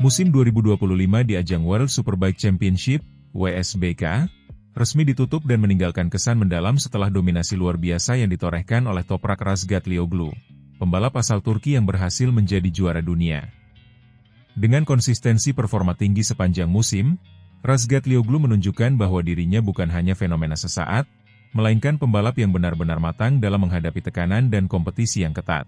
Musim 2025 di ajang World Superbike Championship, WSBK, resmi ditutup dan meninggalkan kesan mendalam setelah dominasi luar biasa yang ditorehkan oleh Toprak Razgatlioglu, pembalap asal Turki yang berhasil menjadi juara dunia. Dengan konsistensi performa tinggi sepanjang musim, Razgatlioglu menunjukkan bahwa dirinya bukan hanya fenomena sesaat, melainkan pembalap yang benar-benar matang dalam menghadapi tekanan dan kompetisi yang ketat.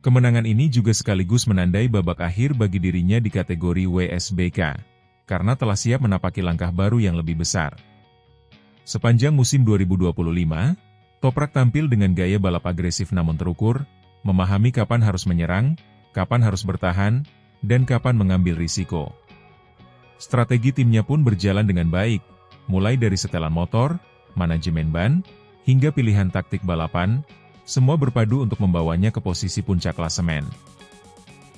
Kemenangan ini juga sekaligus menandai babak akhir bagi dirinya di kategori WSBK, karena telah siap menapaki langkah baru yang lebih besar. Sepanjang musim 2025, Toprak tampil dengan gaya balap agresif namun terukur, memahami kapan harus menyerang, kapan harus bertahan, dan kapan mengambil risiko. Strategi timnya pun berjalan dengan baik, mulai dari setelan motor, manajemen ban, hingga pilihan taktik balapan, semua berpadu untuk membawanya ke posisi puncak klasemen.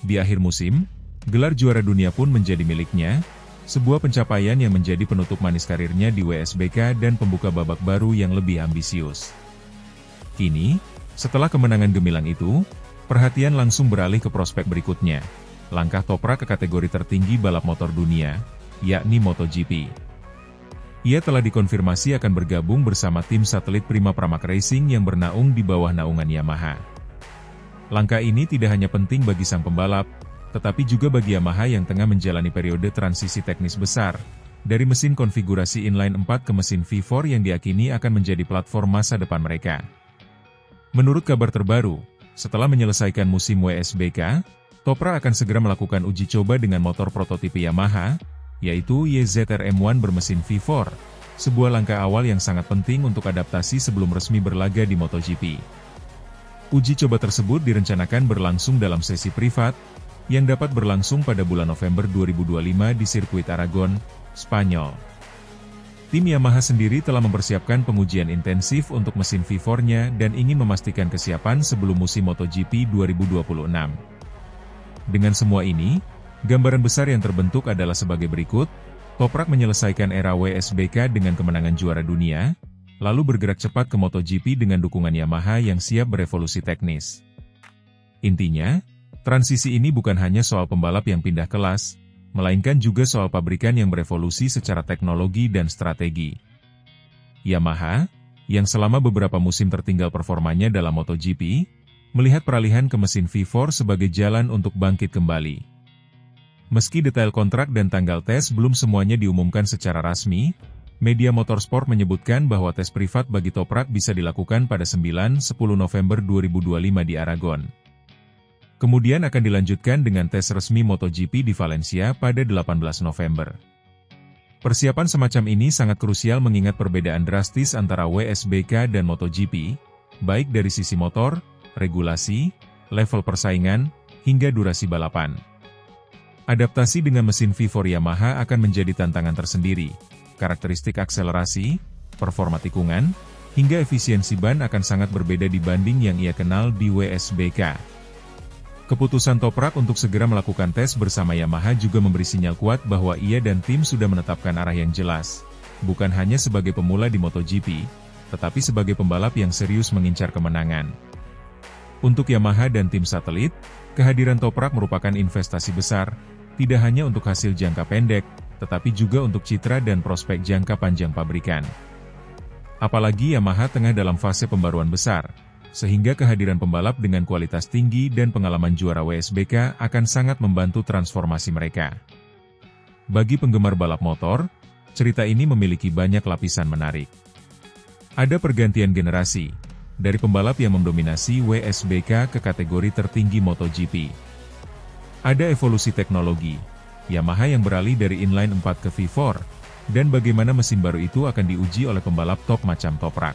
Di akhir musim, gelar juara dunia pun menjadi miliknya, sebuah pencapaian yang menjadi penutup manis karirnya di WSBK dan pembuka babak baru yang lebih ambisius. Kini, setelah kemenangan gemilang itu, perhatian langsung beralih ke prospek berikutnya, langkah Toprak ke kategori tertinggi balap motor dunia, yakni MotoGP. Ia telah dikonfirmasi akan bergabung bersama tim satelit Prima Pramac Racing yang bernaung di bawah naungan Yamaha. Langkah ini tidak hanya penting bagi sang pembalap, tetapi juga bagi Yamaha yang tengah menjalani periode transisi teknis besar, dari mesin konfigurasi inline 4 ke mesin V4 yang diyakini akan menjadi platform masa depan mereka. Menurut kabar terbaru, setelah menyelesaikan musim WSBK, Toprak akan segera melakukan uji coba dengan motor prototipe Yamaha, yaitu YZR M1 bermesin V4, sebuah langkah awal yang sangat penting untuk adaptasi sebelum resmi berlaga di MotoGP. Uji coba tersebut direncanakan berlangsung dalam sesi privat, yang dapat berlangsung pada bulan November 2025 di sirkuit Aragon, Spanyol. Tim Yamaha sendiri telah mempersiapkan pengujian intensif untuk mesin V4-nya dan ingin memastikan kesiapan sebelum musim MotoGP 2026. Dengan semua ini, gambaran besar yang terbentuk adalah sebagai berikut. Toprak menyelesaikan era WSBK dengan kemenangan juara dunia, lalu bergerak cepat ke MotoGP dengan dukungan Yamaha yang siap berevolusi teknis. Intinya, transisi ini bukan hanya soal pembalap yang pindah kelas, melainkan juga soal pabrikan yang berevolusi secara teknologi dan strategi. Yamaha, yang selama beberapa musim tertinggal performanya dalam MotoGP, melihat peralihan ke mesin V4 sebagai jalan untuk bangkit kembali. Meski detail kontrak dan tanggal tes belum semuanya diumumkan secara rasmi, media motorsport menyebutkan bahwa tes privat bagi Toprak bisa dilakukan pada 9-10 November 2025 di Aragon. Kemudian akan dilanjutkan dengan tes resmi MotoGP di Valencia pada 18 November. Persiapan semacam ini sangat krusial mengingat perbedaan drastis antara WSBK dan MotoGP, baik dari sisi motor, regulasi, level persaingan, hingga durasi balapan. Adaptasi dengan mesin V4 Yamaha akan menjadi tantangan tersendiri. Karakteristik akselerasi, performa tikungan, hingga efisiensi ban akan sangat berbeda dibanding yang ia kenal di WSBK. Keputusan Toprak untuk segera melakukan tes bersama Yamaha juga memberi sinyal kuat bahwa ia dan tim sudah menetapkan arah yang jelas, bukan hanya sebagai pemula di MotoGP, tetapi sebagai pembalap yang serius mengincar kemenangan. Untuk Yamaha dan tim satelit, kehadiran Toprak merupakan investasi besar, tidak hanya untuk hasil jangka pendek, tetapi juga untuk citra dan prospek jangka panjang pabrikan. Apalagi Yamaha tengah dalam fase pembaruan besar, sehingga kehadiran pembalap dengan kualitas tinggi dan pengalaman juara WSBK akan sangat membantu transformasi mereka. Bagi penggemar balap motor, cerita ini memiliki banyak lapisan menarik. Ada pergantian generasi, dari pembalap yang mendominasi WSBK ke kategori tertinggi MotoGP. Ada evolusi teknologi, Yamaha yang beralih dari inline 4 ke V4, dan bagaimana mesin baru itu akan diuji oleh pembalap top macam Toprak.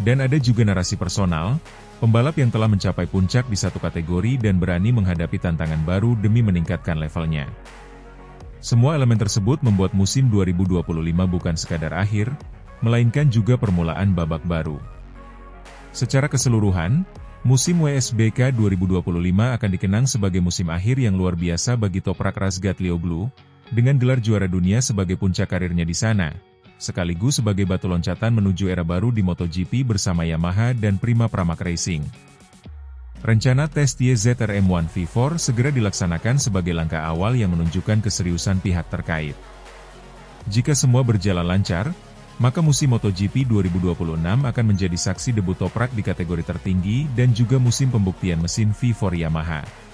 Dan ada juga narasi personal, pembalap yang telah mencapai puncak di satu kategori dan berani menghadapi tantangan baru demi meningkatkan levelnya. Semua elemen tersebut membuat musim 2025 bukan sekadar akhir, melainkan juga permulaan babak baru. Secara keseluruhan, musim WSBK 2025 akan dikenang sebagai musim akhir yang luar biasa bagi Toprak Razgatlioglu, dengan gelar juara dunia sebagai puncak karirnya di sana, sekaligus sebagai batu loncatan menuju era baru di MotoGP bersama Yamaha dan Prima Pramac Racing. Rencana tes YZR-M1 V4 segera dilaksanakan sebagai langkah awal yang menunjukkan keseriusan pihak terkait. Jika semua berjalan lancar, maka musim MotoGP 2026 akan menjadi saksi debut Toprak di kategori tertinggi dan juga musim pembuktian mesin V4 Yamaha.